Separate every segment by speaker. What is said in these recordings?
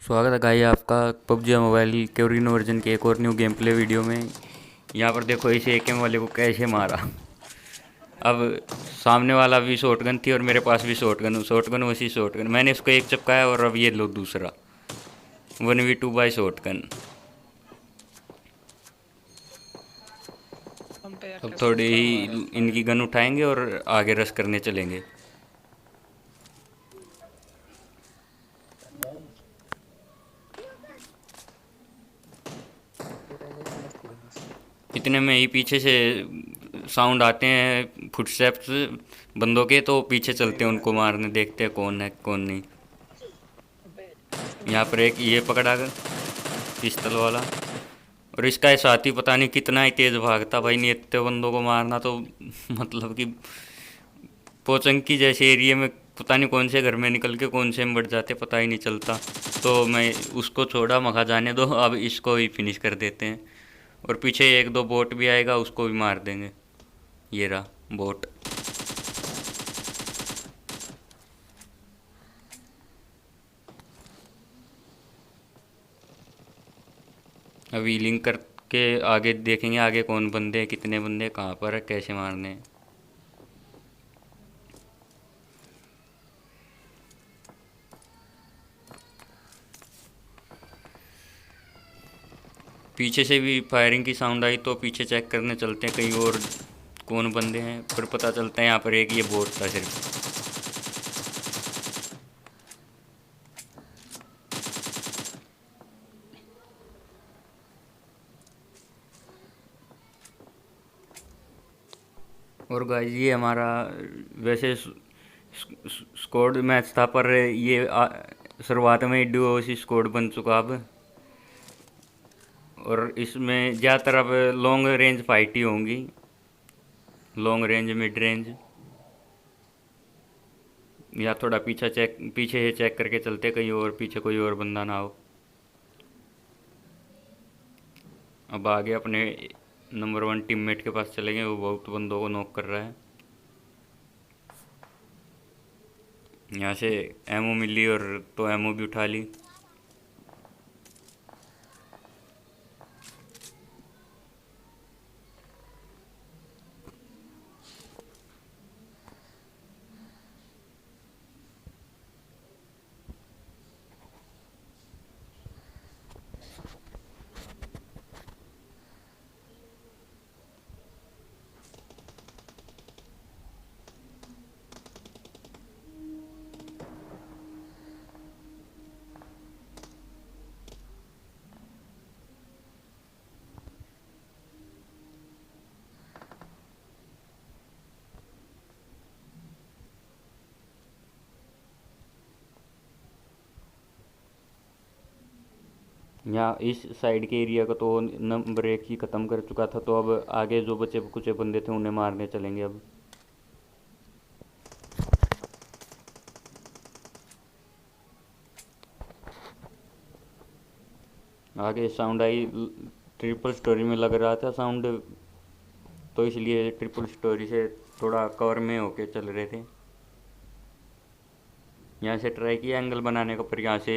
Speaker 1: स्वागत है गाइस आपका पबजी मोबाइल के ओरिजिनल वर्जन के एक और न्यू गेम प्ले वीडियो में। यहाँ पर देखो इस एकेएम वाले को कैसे मारा। अब सामने वाला भी शॉटगन थी और मेरे पास भी शॉटगन वैसी शॉटगन मैंने इसको एक चपकाया और अब ये लो दूसरा 1v2 बाय शॉटगन।
Speaker 2: हम पे यार
Speaker 1: अब
Speaker 2: कैसे
Speaker 1: थोड़ी
Speaker 2: उसका
Speaker 1: ही
Speaker 2: मारा है
Speaker 1: इनकी
Speaker 2: भाई।
Speaker 1: गन उठाएंगे और आगे रश करने चलेंगे। इतने में ही पीछे से साउंड आते हैं फुटस्टेप्स बंदों के, तो पीछे चलते हैं उनको मारने, देखते हैं कौन है कौन नहीं।
Speaker 2: अबे
Speaker 1: यहाँ पर एक ये पकड़ा गया पिस्तल वाला, और इसका ये साथी पता नहीं कितना ही तेज भागता भाई। नहीं इतने बंदों को मारना तो मतलब कि पोचंकी जैसे एरिया में पता नहीं कौन से घर में निकल के कौन से में बढ़ जाते पता ही नहीं चलता। तो मैं उसको छोड़ा, मखा जाने दो, अब इसको ही फिनिश कर देते हैं। और पीछे एक दो बोट भी आएगा, उसको भी मार देंगे। ये रहा बोट। अभी लिंक करके आगे देखेंगे आगे कौन बंदे हैं, कितने बंदे हैं, कहाँ पर है, कैसे मारने हैं। पीछे से भी फायरिंग की साउंड आई तो पीछे चेक करने चलते हैं कहीं और कौन बंदे हैं। फिर पता चलता है यहाँ पर एक ये बोट था सिर्फ। और गाइस ये हमारा वैसे स्क्वाड मैच था, पर ये शुरुआत में ही डुओ स्क्वाड बन चुका अब। और इसमें ज़्यादातर अब लॉन्ग रेंज फाइट ही होंगी, लॉन्ग रेंज मिड रेंज। या थोड़ा पीछे से चेक करके चलते कहीं और पीछे कोई और बंदा ना हो। अब आगे अपने नंबर 1 टीममेट के पास चलेंगे, वो बहुत बंदों को नॉक कर रहा है। यहाँ से एमओ मिली और तो एमओ भी उठा ली। यहाँ इस साइड के एरिया का तो नंबर 1 ही ख़त्म कर चुका था, तो अब आगे जो बचे कुछ बंदे थे उन्हें मारने चलेंगे अब। आगे साउंड आई, ट्रिपल स्टोरी में लग रहा था साउंड, तो इसलिए ट्रिपल स्टोरी से थोड़ा कवर में होके चल रहे थे। यहाँ से ट्राई किया एंगल बनाने का, पर यहाँ से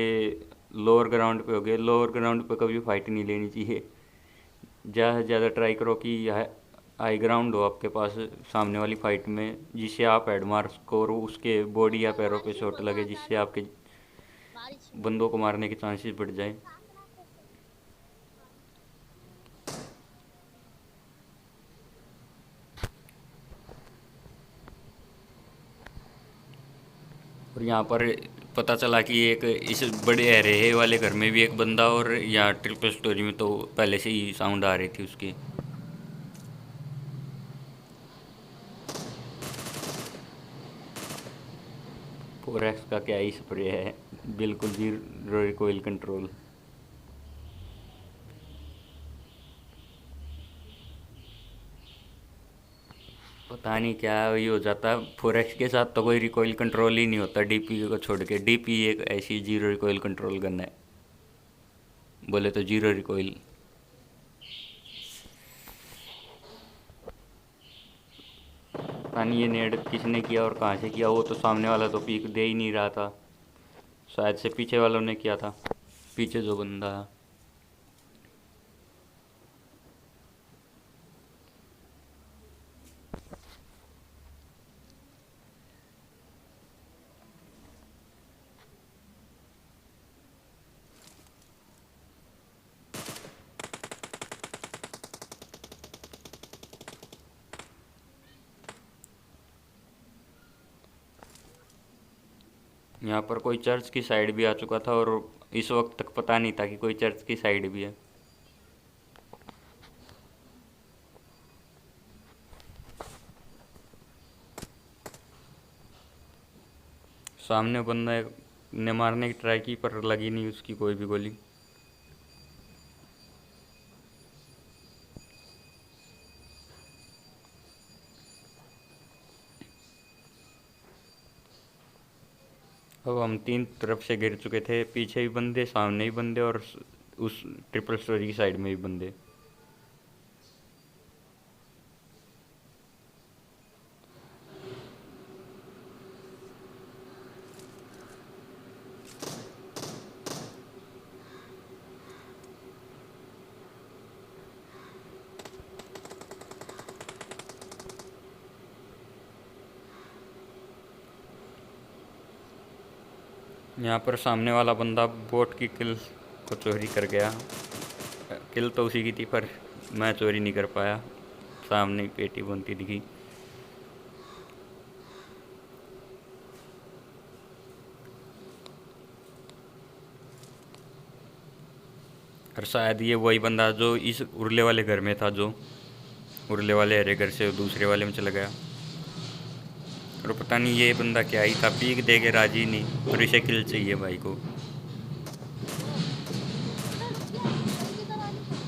Speaker 1: लोअर ग्राउंड पे हो गए। लोअर ग्राउंड पे कभी फाइट नहीं लेनी चाहिए। ज़्यादा से ज़्यादा ट्राई करो कि यह हाई ग्राउंड हो आपके पास सामने वाली फाइट में, जिससे आप हेड मार सको और उसके बॉडी या पैरों पे शॉट लगे, जिससे आपके बंदों को मारने के चांसेस बढ़ जाए। और यहाँ पर पता चला कि एक इस बड़े एरे वाले घर में भी एक बंदा, और यहाँ ट्रिपल स्टोरी में तो पहले से ही साउंड आ रही थी उसकी। फोरेक्स का क्या ही स्प्रे है, बिल्कुल जीरो रिकॉइल कंट्रोल। पता नहीं क्या ये हो जाता है फोरेक्स के साथ, तो कोई रिकॉइल कंट्रोल ही नहीं होता डीपी को छोड़ के। डीपी एक ऐसी जीरो रिकॉइल कंट्रोल गन है, बोले तो जीरो रिकॉइल। पता नहीं ये नेड किसने किया और कहाँ से किया, वो तो सामने वाला तो पीक दे ही नहीं रहा था, शायद से पीछे वालों ने किया था। पीछे जो बंदा। यहाँ पर कोई चर्च की साइड भी आ चुका था और इस वक्त तक पता नहीं था कि कोई चर्च की साइड भी है। सामने बंदा ने मारने की ट्राई की पर लगी नहीं उसकी कोई भी गोली। अब हम तीन तरफ से गिर चुके थे, पीछे भी बंदे, सामने भी बंदे और उस ट्रिपल स्टोरी की साइड में भी बंदे। यहाँ पर सामने वाला बंदा बोट की किल को चोरी कर गया। किल तो उसी की थी पर मैं चोरी नहीं कर पाया, सामने ही पेटी बनती दिखी। और शायद ये वही बंदा जो इस उरले वाले घर में था, जो उरले वाले हरे घर से दूसरे वाले में चला गया। और पता नहीं ये बंदा क्या ही था, पीक दे के राजी नहीं और इसे किल चाहिए भाई को।
Speaker 2: अबे रुक जा, इधर किधर आ रही है?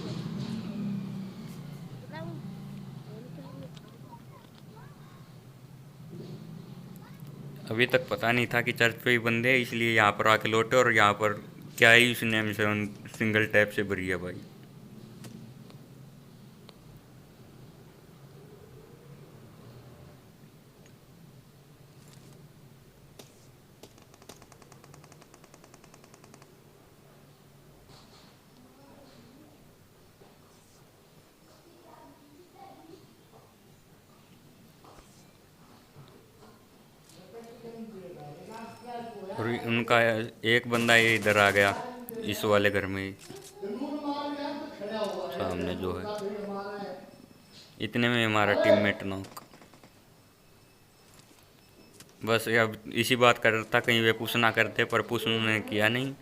Speaker 2: मैं
Speaker 1: अभी तक पता नहीं था कि चर्च पे ही बंदे हैं, इसलिए यहाँ पर आके लौटे और यहाँ पर क्या ही उसने M7 सिंगल टैप से भरी है भाई। और उनका एक बंदा ये इधर आ गया इस वाले घर में ही, सामने जो है। इतने में हमारा टीममेट नॉक। बस अब इसी बात कर रहा था कहीं वे पुश ना करते, पर पुश उन्होंने किया नहीं।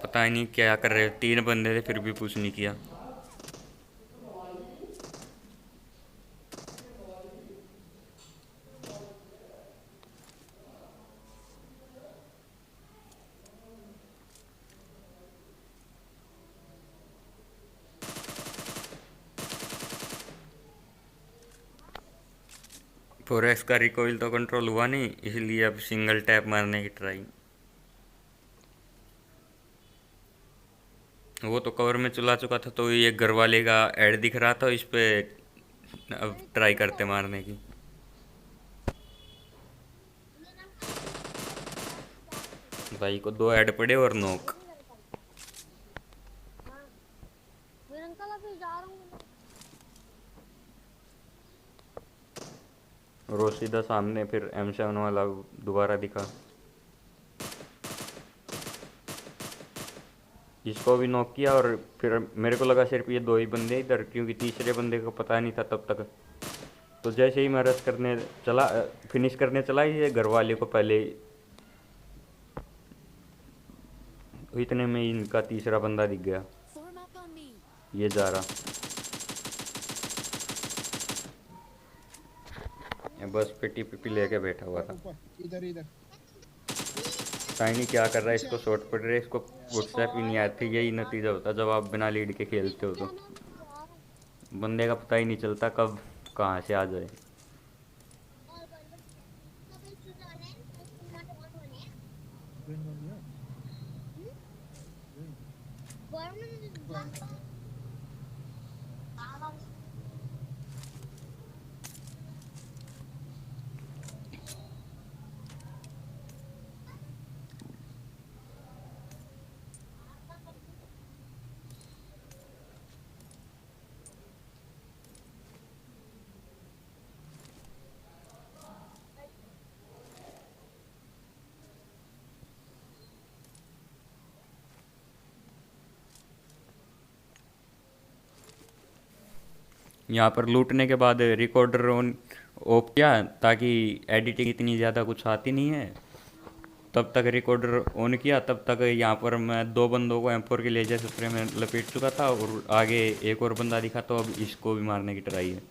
Speaker 1: पता ही नहीं क्या कर रहे, तीन बंदे थे फिर भी पुश नहीं किया। फोरेक्स का रिकॉइल तो कंट्रोल हुआ नहीं, इसलिए अब सिंगल टैप मारने की ट्राई। वो तो कवर में चला चुका था, तो ये घर वाले का ऐड दिख रहा था इस पे, अब ट्राई करते मारने की। भाई को दो ऐड पड़े और नोक।
Speaker 2: हाँ, मेरे अंकल अभी जा रहा हूँ मैं।
Speaker 1: रोज सीधा सामने फिर M7 वाला दोबारा दिखा। इसको भी नॉक किया और फिर मेरे को लगा सिर्फ ये दो ही बंदे इधर, क्योंकि तीसरे बंदे को पता नहीं था तब तक। तो जैसे ही मैं रश करने चला, फिनिश करने चला, ये घर वाले को पहले, इतने में ही इनका तीसरा बंदा दिख गया, ये जा रहा। ये बस पेटी पिपी लेके बैठा हुआ था।
Speaker 3: ऊपर इधर इधर
Speaker 1: शाइनी क्या कर रहा है,
Speaker 3: पीछे
Speaker 1: इसको शॉट पड़ रहे, इसको व्हाट्सएप ही नहीं आती। यही नतीजा होता जब आप बिना लीड के खेलते हो, तो
Speaker 2: जाना मैं जा रहा हूँ।
Speaker 1: बंदे का पता ही नहीं चलता कब कहाँ से आ जाए।
Speaker 3: ग्रीन वन लिया ग्रीन
Speaker 1: यहाँ पर लूटने के बाद रिकॉर्डर ऑन ऑफ किया, ताकि एडिटिंग इतनी ज़्यादा कुछ आती नहीं है। तब तक रिकॉर्डर ऑन किया, तब तक यहाँ पर मैं दो बंदों को M4 के लेजर स्प्रे में लपेट चुका था, और आगे एक और बंदा दिखा, तो अब इसको भी मारने की ट्राई है।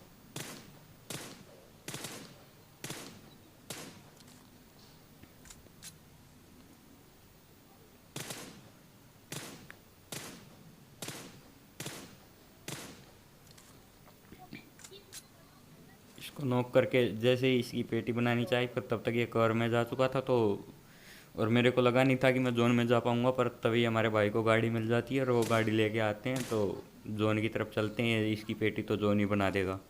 Speaker 1: इसको नॉक करके जैसे ही इसकी पेटी बनानी चाहिए, पर तब तक ये कवर में जा चुका था, तो और मेरे को लगा नहीं था कि मैं जोन में जा पाऊंगा, पर तभी हमारे भाई को गाड़ी मिल जाती है और वो गाड़ी लेके आते हैं, तो जोन की तरफ चलते हैं। इसकी पेटी तो जोन ही बना देगा।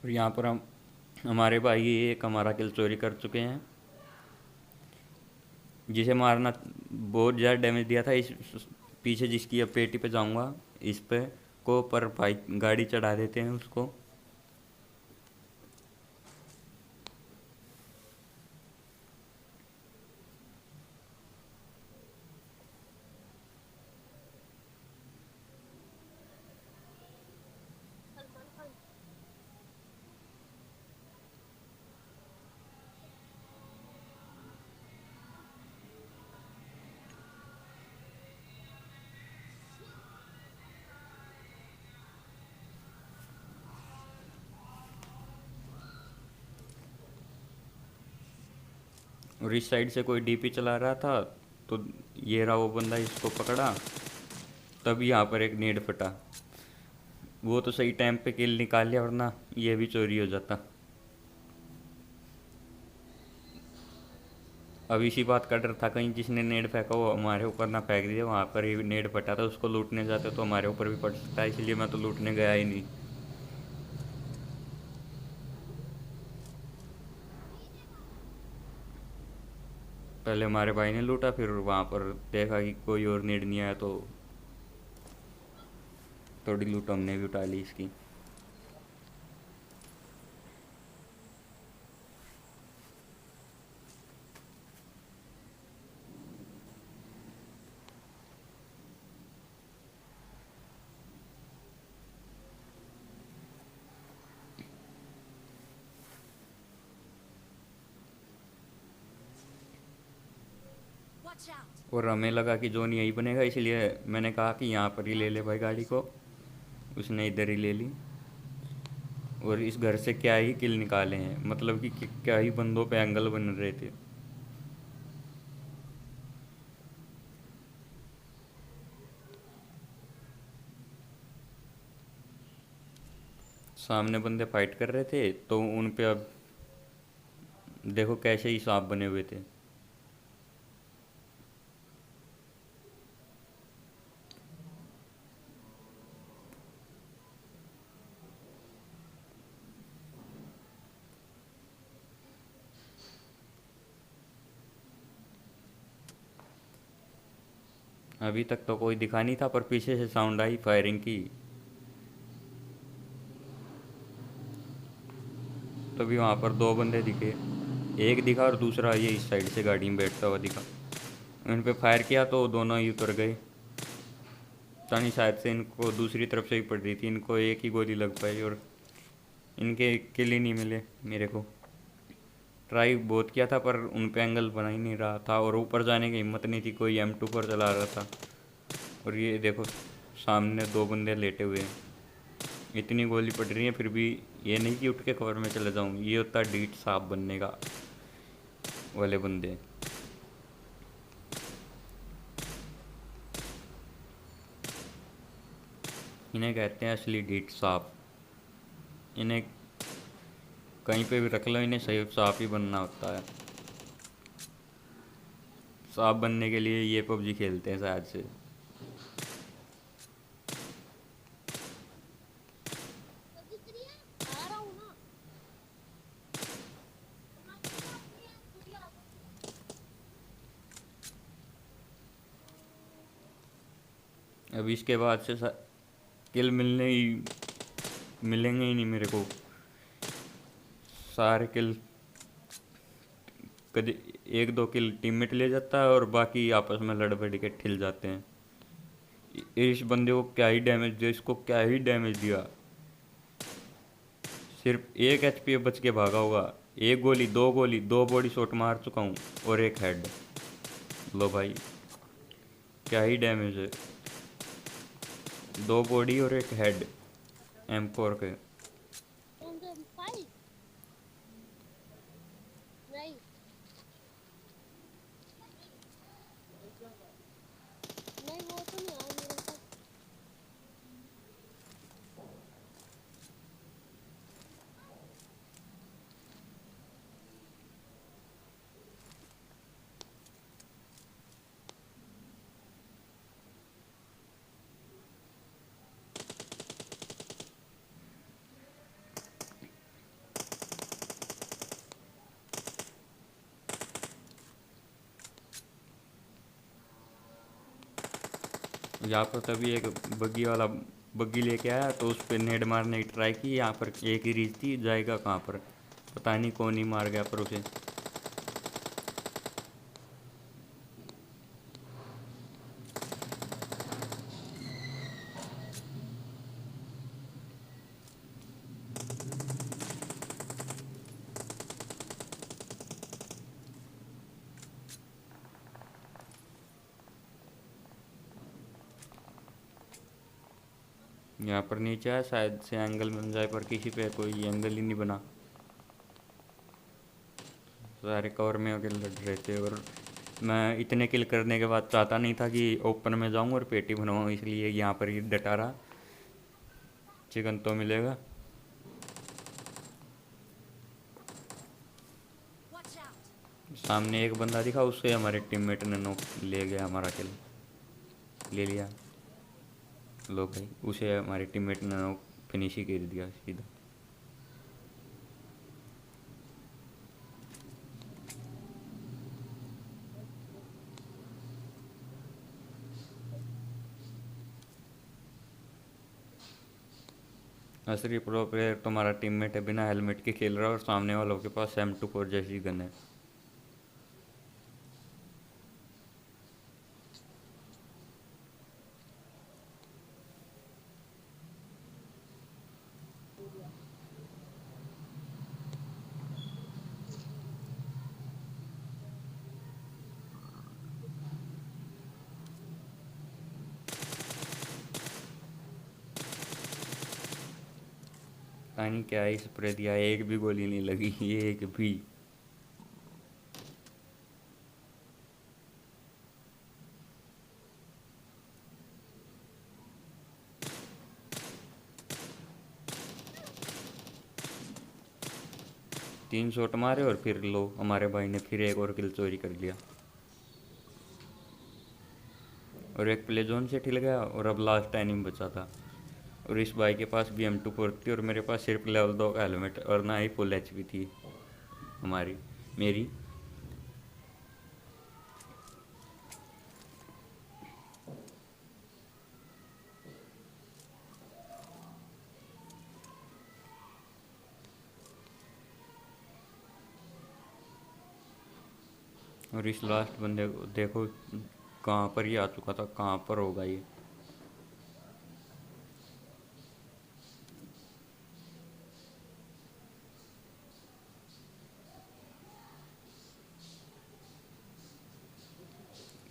Speaker 1: और यहाँ पर हम हमारे भाई एक हमारा किल चोरी कर चुके हैं, जिसे मारना बहुत ज़्यादा डैमेज दिया था। इस पीछे जिसकी अब पेटी पे जाऊंगा इस पे को, पर भाई गाड़ी चढ़ा देते हैं उसको।
Speaker 2: सलमान खान।
Speaker 1: और इस साइड से कोई डीपी चला रहा था, तो ये रहा वो बंदा, इसको पकड़ा। तब यहाँ पर एक नेड फटा, वो तो सही टाइम पे किल निकाल लिया, वरना ये भी चोरी हो जाता। अब इसी बात का डर था, कहीं जिसने नेड फेंका वो हमारे ऊपर ना फेंक दिया। वहाँ पर ही नेड फटा था, उसको लूटने जाते तो हमारे ऊपर भी पड़ सकता है, इसलिए मैं तो लूटने गया ही नहीं। पहले हमारे भाई ने लूटा, फिर वहाँ पर देखा कि कोई और नेड नहीं आया, तो थोड़ी लूट हमने भी उठा ली इसकी। और हमें लगा कि जोन यही बनेगा, इसलिए मैंने कहा कि यहाँ पर ही ले ले भाई गाड़ी को। उसने इधर ही ले ली, और इस घर से क्या ही किल निकाले हैं, मतलब कि क्या ही बंदों पे एंगल बन रहे थे। सामने बंदे फाइट कर रहे थे, तो उन पे अब देखो कैसे ही सांप बने हुए थे। अभी तक तो कोई दिखा नहीं था, पर पीछे से साउंड आई फायरिंग की, तभी वहाँ पर दो बंदे दिखे। एक दिखा और दूसरा ये इस साइड से गाड़ी में बैठता हुआ दिखा। उन पे फायर किया तो दोनों ही उतर गए। पता नहीं, शायद से इनको दूसरी तरफ से ही पड़ रही थी, इनको एक ही गोली लग पाई और इनके किल ही नहीं मिले मेरे को। ट्राई बहुत किया था, पर उन पे एंगल बना ही नहीं रहा था, और ऊपर जाने की हिम्मत नहीं थी, कोई M2 पर चला रहा था। और ये देखो सामने दो बंदे लेटे हुए हैं, इतनी गोली पड़ रही है, फिर भी ये नहीं कि उठ के कवर में चले जाऊँ। ये होता डीट साफ बनने का वाले बंदे। इन्हें कहते हैं असली डीट साफ। इन्हें कहीं पे भी रख लो, इन्हें सही साफ ही बनना होता है। साफ बनने के लिए ये PUBG खेलते हैं शायद से।
Speaker 2: तो दिख रही है, आ रहा हूँ ना।
Speaker 1: अब इसके बाद से किल मिलेंगे ही नहीं मेरे को। सारे किल कभी एक दो किल टीममेट ले जाता है और बाकी आपस में लड़ बड़ के ठिल जाते हैं। इस बंदे को क्या ही डैमेज दिया, इसको क्या ही डैमेज दिया। सिर्फ एक एचपी बच के भागा होगा। एक गोली दो बॉडी शॉट मार चुका हूँ और एक हेड। लो भाई, क्या ही डैमेज है। दो बॉडी और एक हेड M4 के।
Speaker 2: कौन सा फाइव? नहीं, नहीं वो तो नहीं आया मेरे पास।
Speaker 1: यहाँ पर तभी एक बग्गी वाला बग्गी लेके आया तो उस पर नेड मारने की ट्राई की। यहाँ पर एक ही रीच थी, जाएगा कहाँ पर पता नहीं, कौन ही मार गया पर उसे। यहाँ पर नीचे है, शायद से एंगल बन जाए पर किसी पे कोई एंगल ही नहीं बना। सारे कवर में होकर लड़ रहे थे और मैं इतने किल करने के बाद चाहता नहीं था कि ओपन में जाऊं और पेटी बनवाऊं, इसलिए यहाँ पर ही डटा रहा। चिकन तो मिलेगा। सामने एक बंदा दिखा, उससे हमारे टीममेट ने नॉक ले गया, हमारा किल ले लिया। लो भाई, उसे हमारे टीममेट ने नॉक फिनिश ही कर दिया सीधा। असली प्रो प्लेयर तुम्हारा टीममेट है, बिना हेलमेट के खेल रहा है और सामने वालों के पास M24 जैसी गन है। पता नहीं क्या ही स्प्रे दिया, एक भी गोली नहीं लगी, एक भी। 3 शॉट मारे और फिर लो, हमारे भाई ने फिर एक और किल चोरी कर लिया और एक प्ले जोन से ठिल गया और अब लास्ट टाइम बचा था। और इस भाई के पास भी M24 थी और मेरे पास सिर्फ लेवल 2 का हेलमेट और ना ही फुल HP थी हमारी मेरी। और इस लास्ट बंदे को देखो कहाँ पर ही आ चुका था, कहाँ पर होगा ये।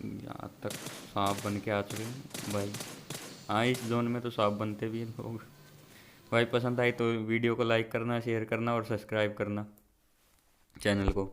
Speaker 1: यहाँ तक सांप बन के आ चुके हैं भाई। हाँ, इस जोन में तो सांप बनते भी हैं लोग। भाई पसंद आई तो वीडियो को लाइक करना, शेयर करना और सब्सक्राइब करना चैनल को।